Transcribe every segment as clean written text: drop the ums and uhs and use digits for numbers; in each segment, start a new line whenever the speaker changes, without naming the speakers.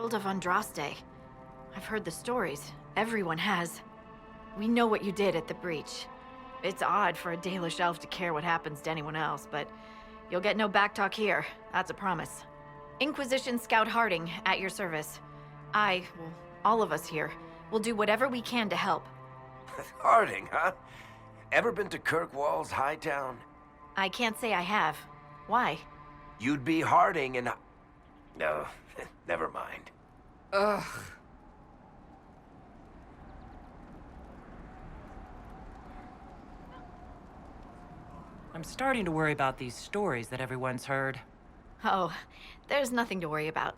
Herald of Andraste. I've heard the stories. Everyone has. We know what you did at the breach. It's odd for a Dalish elf to care what happens to anyone else, but you'll get no backtalk here. That's a promise. Inquisition Scout Harding, at your service. All of us here, will do whatever we can to help.
Harding, huh? Ever been to Kirkwall's Hightown?
I can't say I have. Why?
You'd be Harding and... No, never mind.
Ugh.
I'm starting to worry about these stories that everyone's heard.
Oh, there's nothing to worry about.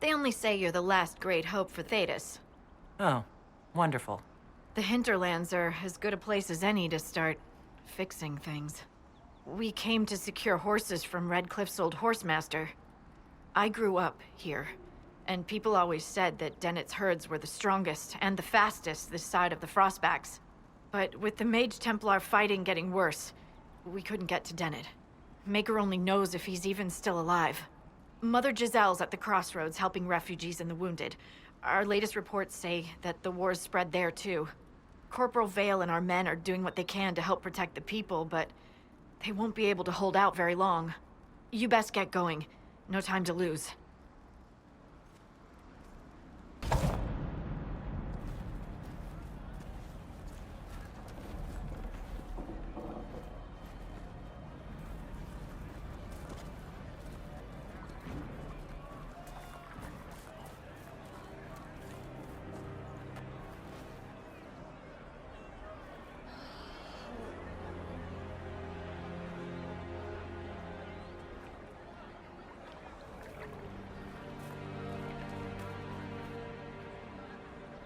They only say you're the last great hope for Thedas.
Oh, wonderful.
The hinterlands are as good a place as any to start fixing things. We came to secure horses from Redcliffe's old horsemaster. I grew up here, and people always said that Dennett's herds were the strongest and the fastest this side of the Frostbacks. But with the Mage Templar fighting getting worse, we couldn't get to Dennett. Maker only knows if he's even still alive. Mother Giselle's at the crossroads helping refugees and the wounded. Our latest reports say that the war's spread there too. Corporal Vale and our men are doing what they can to help protect the people, but they won't be able to hold out very long. You best get going. No time to lose.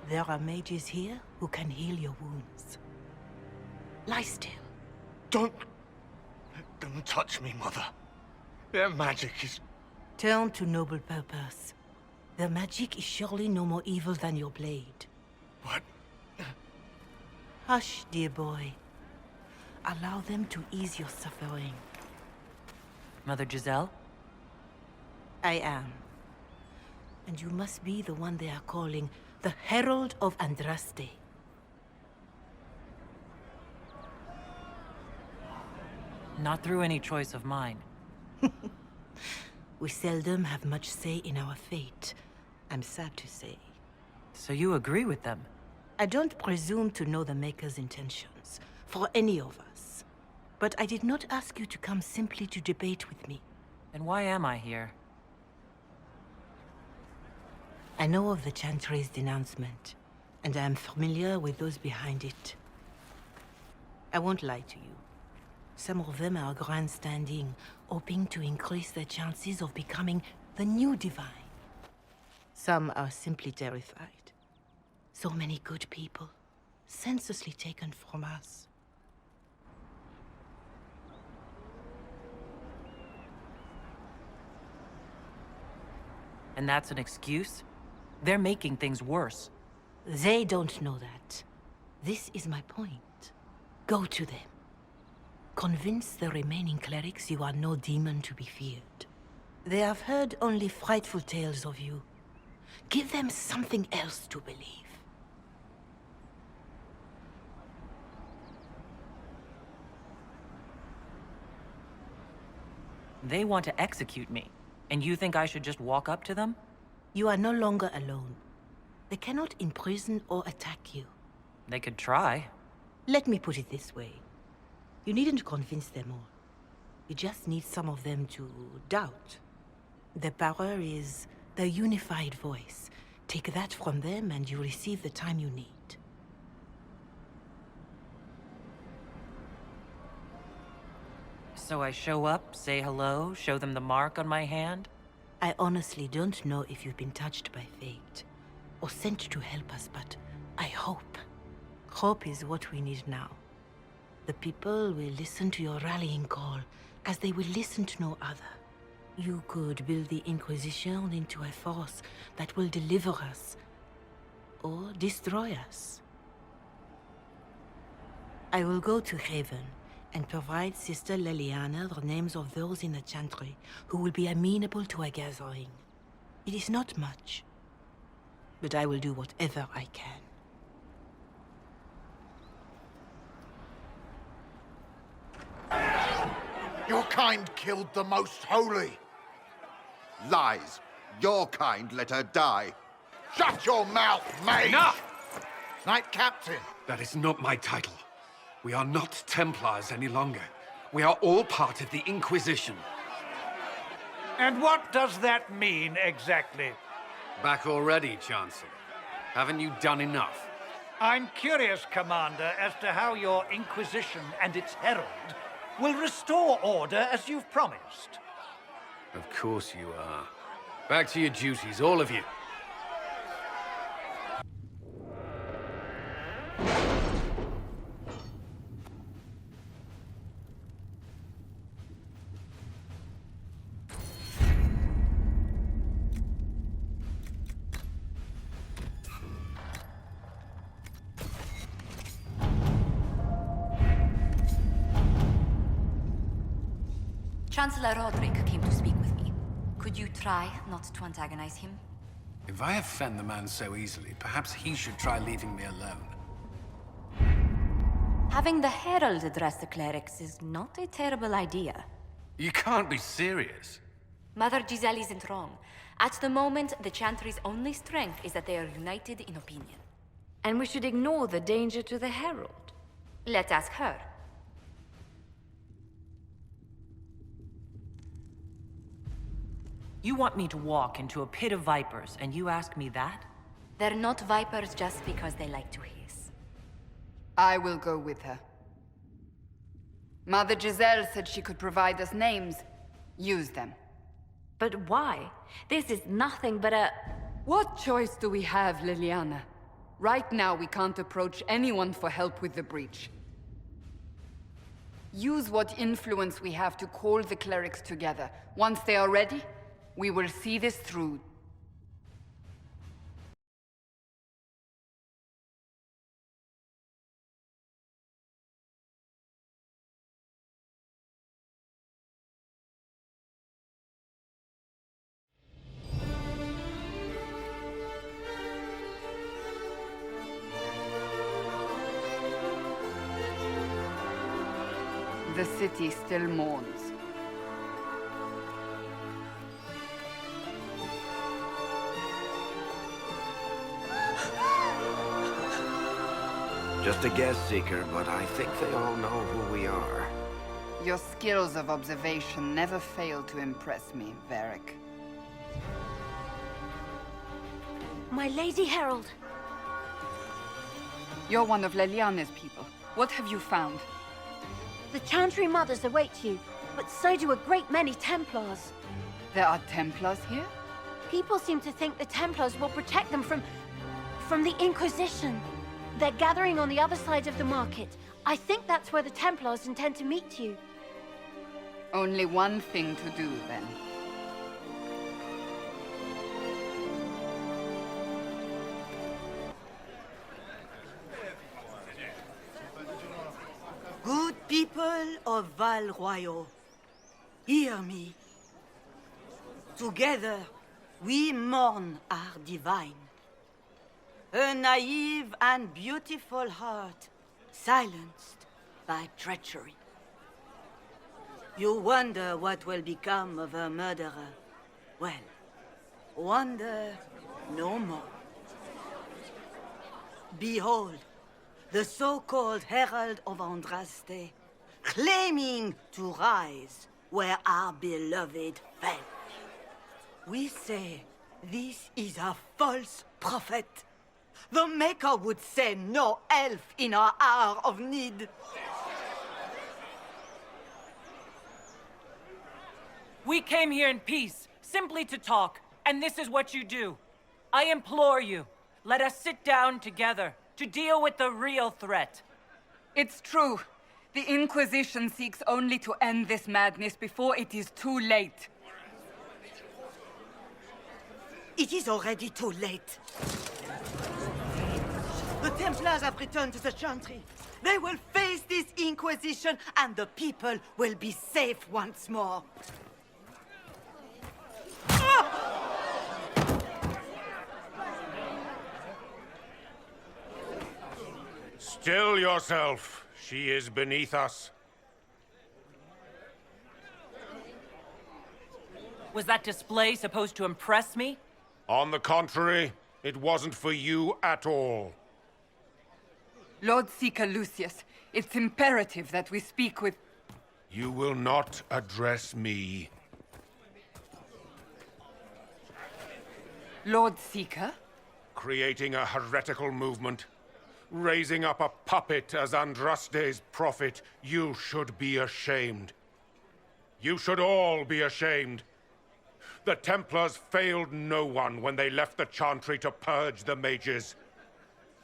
There are mages here who can heal your wounds. Lie still.
Don't touch me, Mother. Their magic is...
Turn to noble purpose. Their magic is surely no more evil than your blade.
What?
Hush, dear boy. Allow them to ease your suffering.
Mother Giselle?
I am. And you must be the one they are calling the Herald of Andraste.
Not through any choice of mine.
We seldom have much say in our fate, I'm sad to say.
So you agree with them?
I don't presume to know the Maker's intentions, for any of us. But I did not ask you to come simply to debate with me.
Then why am I here?
I know of the Chantry's denouncement, and I am familiar with those behind it. I won't lie to you. Some of them are grandstanding, hoping to increase their chances of becoming the new divine. Some are simply terrified. So many good people, senselessly taken from us.
And that's an excuse? They're making things worse.
They don't know that. This is my point. Go to them. Convince the remaining clerics you are no demon to be feared. They have heard only frightful tales of you. Give them something else to believe.
They want to execute me, and you think I should just walk up to them?
You are no longer alone. They cannot imprison or attack you.
They could try.
Let me put it this way. You needn't convince them all. You just need some of them to doubt. Their power is their unified voice. Take that from them and you receive the time you need.
So I show up, say hello, show them the mark on my hand?
I honestly don't know if you've been touched by fate, or sent to help us, but I hope. Hope is what we need now. The people will listen to your rallying call, as they will listen to no other. You could build the Inquisition into a force that will deliver us, or destroy us. I will go to Haven, and provide Sister Leliana the names of those in the Chantry who will be amenable to a gathering. It is not much, but I will do whatever I can.
Your kind killed the Most Holy.
Lies. Your kind let her die.
Shut your mouth, mage!
Enough!
Knight Captain.
That is not my title. We are not Templars any longer. We are all part of the Inquisition.
And what does that mean, exactly?
Back already, Chancellor. Haven't you done enough?
I'm curious, Commander, as to how your Inquisition and its herald will restore order as you've promised.
Of course you are. Back to your duties, all of you.
Chancellor Roderick came to speak with me. Could you try not to antagonize him?
If I offend the man so easily, perhaps he should try leaving me alone.
Having the Herald address the clerics is not a terrible idea.
You can't be serious.
Mother Giselle isn't wrong. At the moment, the Chantry's only strength is that they are united in opinion.
And we should ignore the danger to the Herald.
Let's ask her.
You want me to walk into a pit of vipers, and you ask me that?
They're not vipers just because they like to hiss.
I will go with her. Mother Giselle said she could provide us names. Use them.
But why? This is nothing but a...
What choice do we have, Liliana? Right now, we can't approach anyone for help with the breach. Use what influence we have to call the clerics together. Once they are ready, we will see this through. The city still mourns.
Just a guess, Seeker, but I think they all know who we are.
Your skills of observation never fail to impress me, Varric.
My Lady Herald.
You're one of Leliana's people. What have you found?
The Chantry Mothers await you, but so do a great many Templars.
There are Templars here?
People seem to think the Templars will protect them from the Inquisition. They're gathering on the other side of the market. I think that's where the Templars intend to meet you.
Only one thing to do, then.
Good people of Val Royal, hear me. Together, we mourn our divine. A naive and beautiful heart, silenced by treachery. You wonder what will become of a murderer. Well, wonder no more. Behold, the so-called Herald of Andraste, claiming to rise where our beloved fell. We say this is a false prophet. The Maker would send no elf in our hour of need.
We came here in peace, simply to talk, and this is what you do. I implore you, let us sit down together to deal with the real threat.
It's true. The Inquisition seeks only to end this madness before it is too late.
It is already too late. The Templars have returned to the Chantry. They will face this Inquisition, and the people will be safe once more.
Still yourself. She is beneath us.
Was that display supposed to impress me?
On the contrary, it wasn't for you at all.
Lord Seeker Lucius, it's imperative that we speak with...
You will not address me.
Lord Seeker?
Creating a heretical movement. Raising up a puppet as Andraste's prophet. You should be ashamed. You should all be ashamed. The Templars failed no one when they left the Chantry to purge the mages.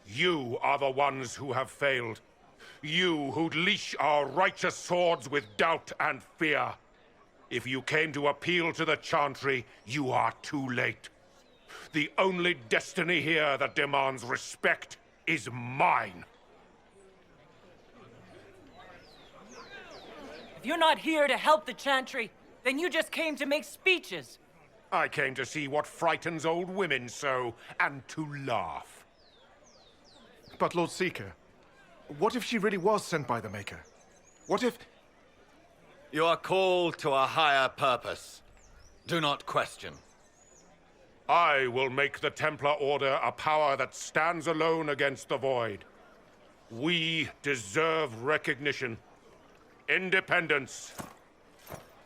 You are the ones who have failed. You who'd leash our righteous swords with doubt and fear. If you came to appeal to the Chantry, you are too late. The only destiny here that demands respect is mine.
If you're not here to help the Chantry, then you just came to make speeches.
I came to see what frightens old women so, and to laugh.
But Lord Seeker, what if she really was sent by the Maker? What if...
You are called to a higher purpose. Do not question.
I will make the Templar Order a power that stands alone against the Void. We deserve recognition. Independence.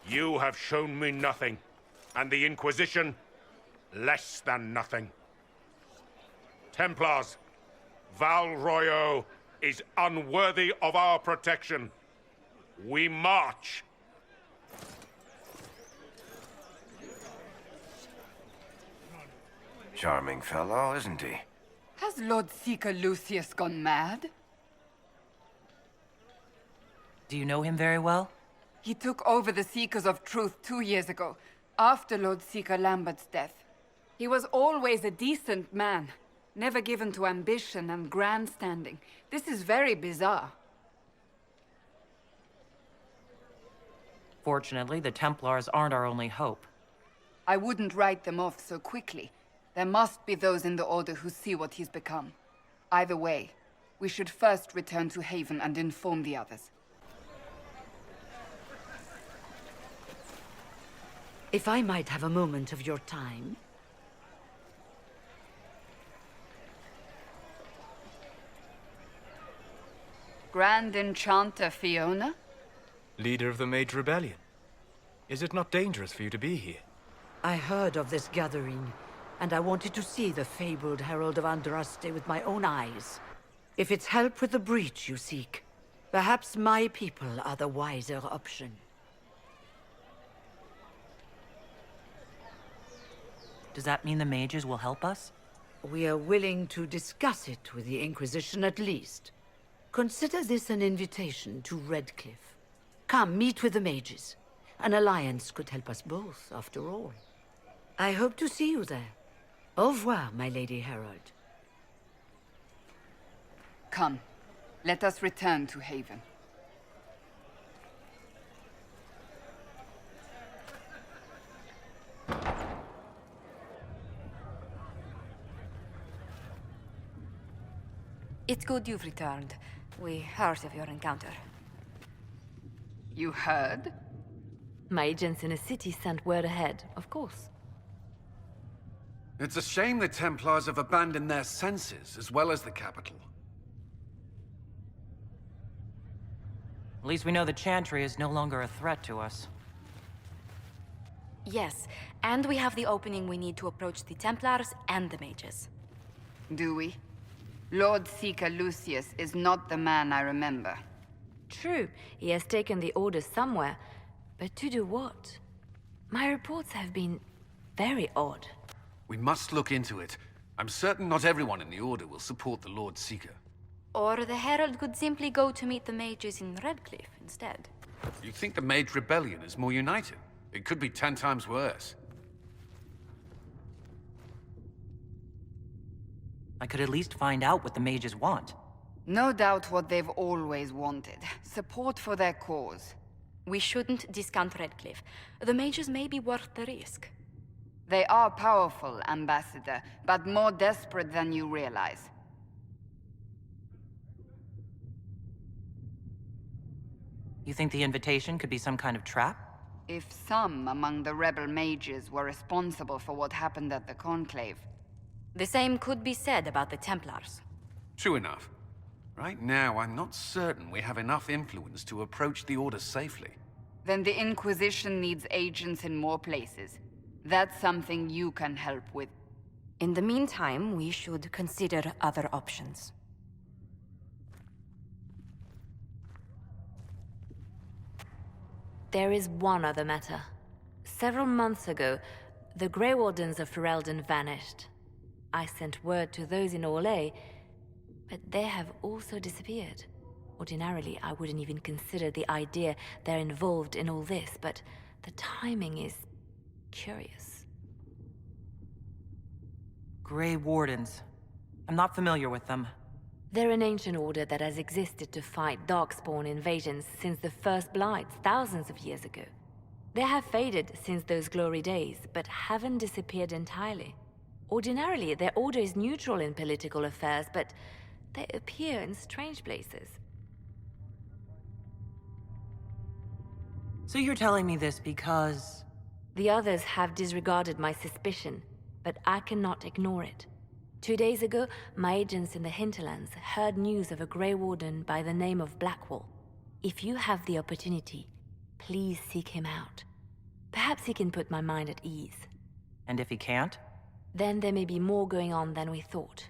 You have shown me nothing, and the Inquisition, less than nothing. Templars, Val Royo is unworthy of our protection. We march.
Charming fellow, isn't he?
Has Lord Seeker Lucius gone mad?
Do you know him very well?
He took over the Seekers of Truth 2 years ago, after Lord Seeker Lambert's death. He was always a decent man, never given to ambition and grandstanding. This is very bizarre.
Fortunately, the Templars aren't our only hope.
I wouldn't write them off so quickly. There must be those in the Order who see what he's become. Either way, we should first return to Haven and inform the others.
If I might have a moment of your time.
Grand Enchanter Fiona?
Leader of the Mage Rebellion. Is it not dangerous for you to be here?
I heard of this gathering, and I wanted to see the fabled Herald of Andraste with my own eyes. If it's help with the breach you seek, perhaps my people are the wiser option.
Does that mean the mages will help us?
We are willing to discuss it with the Inquisition at least. Consider this an invitation to Redcliffe. Come, meet with the mages. An alliance could help us both, after all. I hope to see you there. Au revoir, my Lady Herald.
Come, let us return to Haven.
It's good you've returned. We heard of your encounter.
You heard?
My agents in the city sent word ahead, of course.
It's a shame the Templars have abandoned their senses, as well as the capital.
At least we know the Chantry is no longer a threat to us.
Yes, and we have the opening we need to approach the Templars and the mages.
Do we? Lord Seeker Lucius is not the man I remember.
True, he has taken the Order somewhere, but to do what? My reports have been very odd.
We must look into it. I'm certain not everyone in the Order will support the Lord Seeker.
Or the Herald could simply go to meet the mages in Redcliffe instead.
You think the Mage Rebellion is more united? It could be 10 times worse.
I could at least find out what the mages want.
No doubt what they've always wanted. Support for their cause.
We shouldn't discount Redcliffe. The mages may be worth the risk.
They are powerful, Ambassador, but more desperate than you realize.
You think the invitation could be some kind of trap?
If some among the rebel mages were responsible for what happened at the Conclave.
The same could be said about the Templars.
True enough. Right now, I'm not certain we have enough influence to approach the Order safely.
Then the Inquisition needs agents in more places. That's something you can help with.
In the meantime, we should consider other options.
There is one other matter. Several months ago, the Grey Wardens of Ferelden vanished. I sent word to those in Orlais, but they have also disappeared. Ordinarily, I wouldn't even consider the idea they're involved in all this, but the timing is curious.
Grey Wardens. I'm not familiar with them.
They're an ancient order that has existed to fight Darkspawn invasions since the First Blights, thousands of years ago. They have faded since those glory days, but haven't disappeared entirely. Ordinarily, their order is neutral in political affairs, but they appear in strange places.
So you're telling me this because...
The others have disregarded my suspicion, but I cannot ignore it. 2 days ago, my agents in the hinterlands heard news of a Grey Warden by the name of Blackwall. If you have the opportunity, please seek him out. Perhaps he can put my mind at ease.
And if he can't?
Then there may be more going on than we thought.